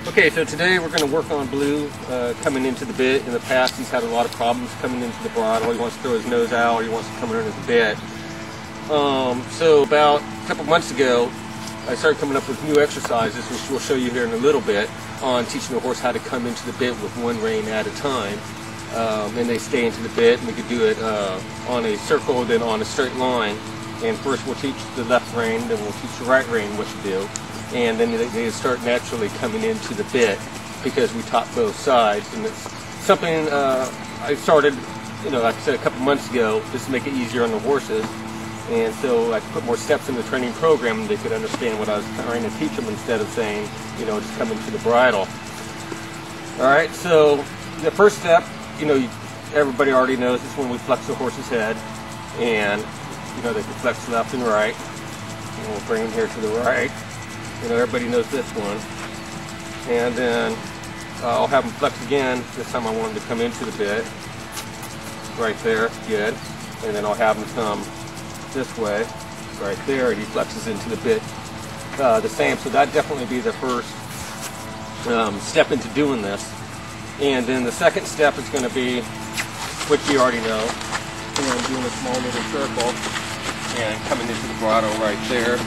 Okay, so today we're going to work on Blue coming into the bit. In the past, he's had a lot of problems coming into the bridle. He wants to throw his nose out, or he wants to come under the bit. So about a couple months ago, I started coming up with new exercises, which we'll show you here in a little bit, on teaching the horse how to come into the bit with one rein at a time. And they stay into the bit, and we could do it on a circle, then on a straight line. And first we'll teach the left rein, then we'll teach the right rein what to do. And then they start naturally coming into the bit because we taught both sides. And it's something I started, like I said, a couple months ago, just to make it easier on the horses. And so I put more steps in the training program, and they could understand what I was trying to teach them instead of saying, just come into the bridle. All right, so the first step, everybody already knows is when we flex the horse's head, and they can flex left and right. And we'll bring him here to the right. Everybody knows this one. And then I'll have him flex again. This time I want him to come into the bit. Right there, good. And then I'll have him come this way, right there, and he flexes into the bit the same. So that definitely be the first step into doing this. And then the second step is going to be, which you already know, doing a small little circle and coming into the bridle right there.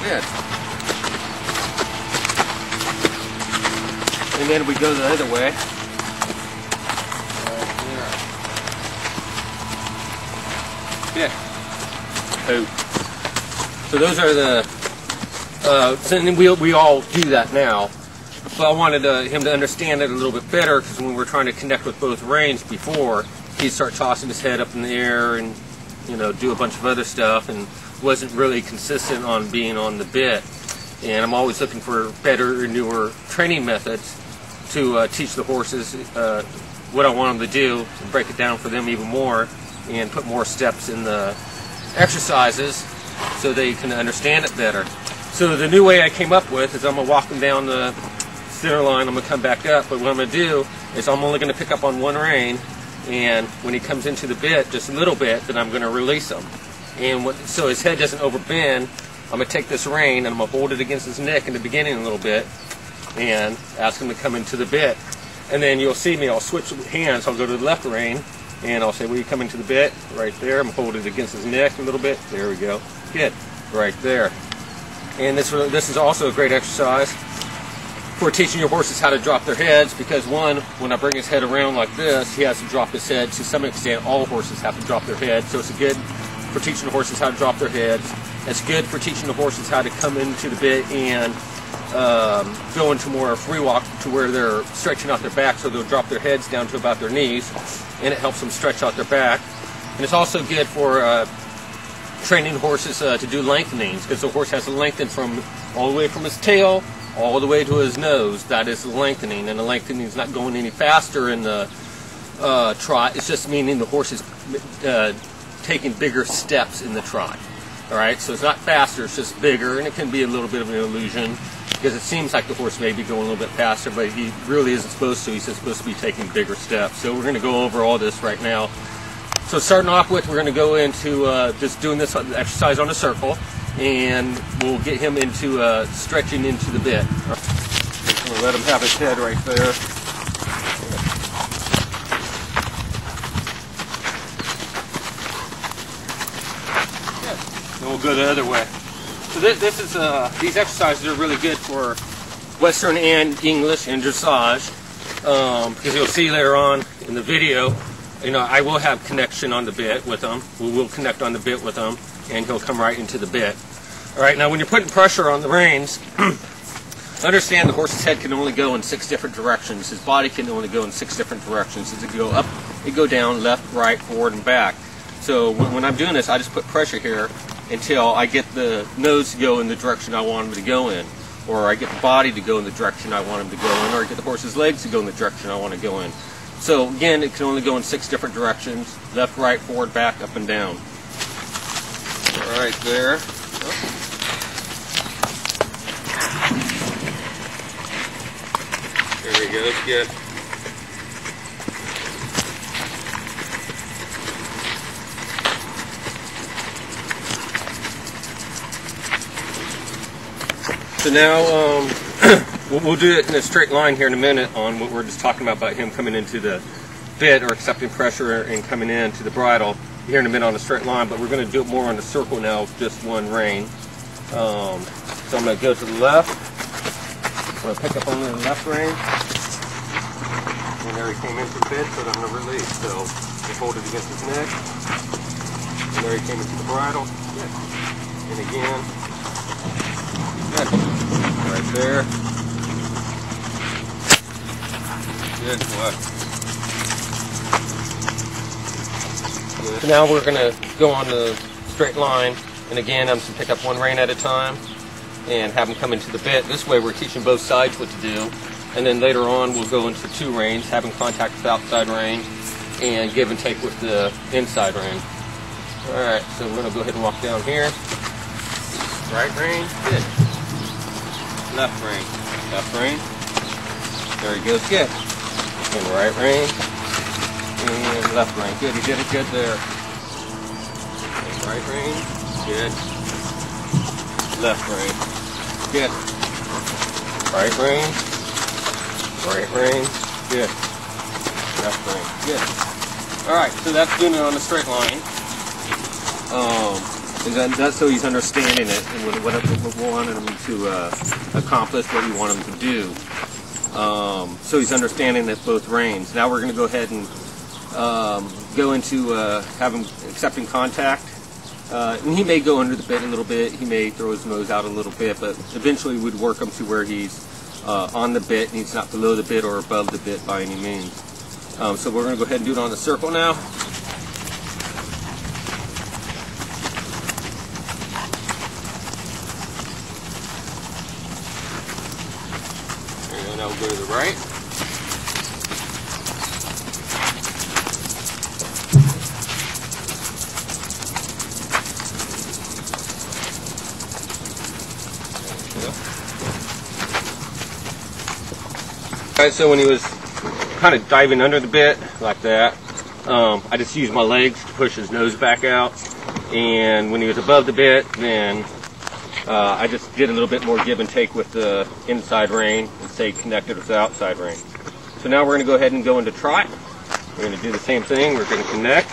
Good. And then we go the other way. Right there. Yeah. So those are the. So we all do that now. So I wanted him to understand it a little bit better, because when we were trying to connect with both reins before, he'd start tossing his head up in the air and do a bunch of other stuff, and wasn't really consistent on being on the bit. And I'm always looking for better and newer training methods to teach the horses what I want them to do, and break it down for them even more, and put more steps in the exercises so they can understand it better. So the new way I came up with is I'm going to walk them down the center line, I'm going to come back up, but what I'm going to do is I'm only going to pick up on one rein, and when he comes into the bit just a little bit, then I'm going to release him. And so his head doesn't overbend, I'm going to take this rein and I'm going to hold it against his neck in the beginning a little bit and ask him to come into the bit. And then you'll see me, I'll switch hands, I'll go to the left rein and I'll say, will you come into the bit? Right there, I'm going to hold it against his neck a little bit. There we go. Good. Right there. And this is also a great exercise for teaching your horses how to drop their heads, because one, when I bring his head around like this, he has to drop his head. To some extent, all horses have to drop their head. So it's good for teaching the horses how to drop their heads. It's good for teaching the horses how to come into the bit and go into more free walk, to where they're stretching out their back, so they'll drop their heads down to about their knees, and it helps them stretch out their back. And it's also good for training horses to do lengthenings, because the horse has to lengthen from all the way from his tail all the way to his nose. That is the lengthening, and the lengthening is not going any faster in the trot. It's just meaning the horse is taking bigger steps in the trot. All right, so it's not faster, it's just bigger, and it can be a little bit of an illusion, because it seems like the horse may be going a little bit faster, but he really isn't supposed to. He's just supposed to be taking bigger steps. So we're going to go over all this right now. So starting off with, we're going to go into just doing this exercise on a circle, and we'll get him into stretching into the bit. We'll let him have his head right there. Then we'll go the other way. So these exercises are really good for Western and English and dressage, because you'll see later on in the video, I will have connection on the bit with him. We will connect on the bit with him, and he'll come right into the bit. All right, now when you're putting pressure on the reins, understand the horse's head can only go in 6 different directions. His body can only go in 6 different directions. As it go up, it go down, left, right, forward, and back. So when I'm doing this, I just put pressure here until I get the nose to go in the direction I want him to go in, or I get the body to go in the direction I want him to go in, or I get the horse's legs to go in the direction I want to go in. So again, it can only go in 6 different directions: left, right, forward, back, up, and down. Right there. There we go. That's good. So now We'll do it in a straight line here in a minute on what we're just talking about him coming into the bit or accepting pressure and coming into the bridle here in a minute on a straight line, but we're going to do it more on the circle now with just one rein. So I'm going to go to the left. I'm going to pick up on the left rein. And there he came into the bit, so I'm going to release. So just hold it against his neck. And there he came into the bridle. Good. And again. Good. Right there. Good. Good. So now we're going to go on the straight line. And again, I'm just going to pick up one rein at a time and have them come into the bit. This way we're teaching both sides what to do. And then later on we'll go into two reins, having contact with the outside rein and give and take with the inside rein. Alright, so we're going to go ahead and walk down here. Right rein, good. Left rein, left rein. There he goes, good. And right rein, and left rein. Good, he did it good there. And right rein, good. Left rein, good. Right rein, good. Left rein, good. Alright, so that's doing it on a straight line. And then that's so he's understanding it and what we wanted him to accomplish, what we want him to do. So he's understanding that both reins. Now we're going to go ahead and go into have him accepting contact. And he may go under the bit a little bit. He may throw his nose out a little bit, but eventually we'd work him to where he's on the bit and he's not below the bit or above the bit by any means. So we're going to go ahead and do it on the circle now. And now we'll go to the right. Alright, so when he was kind of diving under the bit like that, I just used my legs to push his nose back out, and when he was above the bit, then I just did a little bit more give and take with the inside rein and stay connected with the outside rein. So now we're going to go ahead and go into trot. We're going to do the same thing. We're going to connect.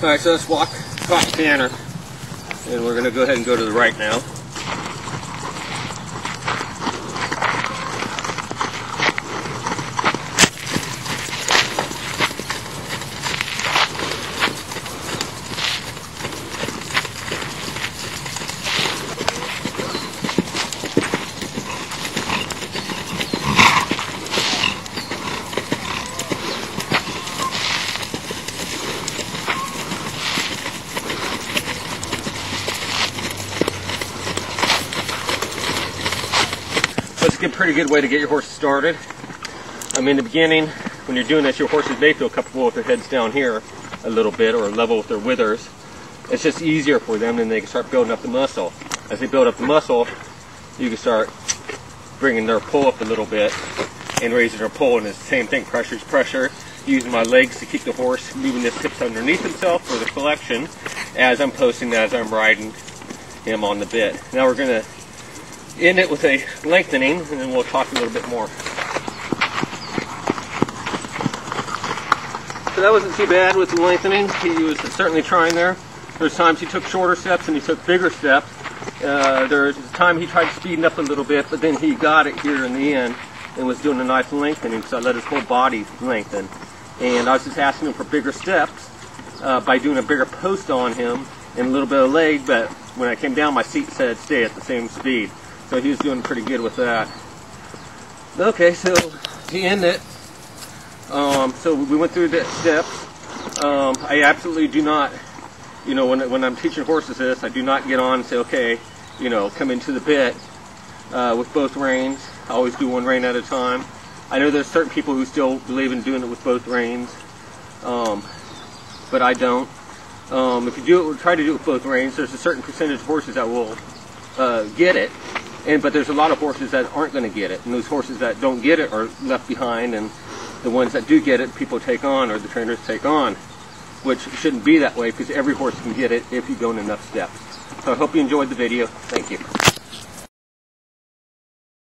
Alright, so let's walk top canter, and we're going to go ahead and go to the right now. That's a pretty good way to get your horse started. In the beginning, when you're doing this, your horses may feel comfortable with their heads down here a little bit or level with their withers. It's just easier for them, and they can start building up the muscle. As they build up the muscle, you can start bringing their pull up a little bit and raising their pull, and it's the same thing, pressure's pressure. Using my legs to keep the horse moving his hips underneath himself for the collection as I'm posting, as I'm riding him on the bit. Now we're going to end it with a lengthening, and then we'll talk a little bit more. So that wasn't too bad with the lengthening. He was certainly trying there. There's times he took shorter steps and he took bigger steps. There's a time he tried speeding up a little bit, but then he got it here in the end and was doing a nice lengthening, so I let his whole body lengthen. And I was just asking him for bigger steps by doing a bigger post on him and a little bit of leg, but when I came down, my seat said stay at the same speed. So he was doing pretty good with that. Okay, so to end it, so we went through the steps. I absolutely do not, when I'm teaching horses this, I do not get on and say, okay, come into the bit with both reins. I always do one rein at a time. I know there's certain people who still believe in doing it with both reins, but I don't. If you do it, try to do it with both reins, there's a certain percentage of horses that will get it, but there's a lot of horses that aren't going to get it, and those horses that don't get it are left behind, and the ones that do get it, people take on, or the trainers take on, which shouldn't be that way, because every horse can get it if you go in enough steps. So I hope you enjoyed the video. Thank you.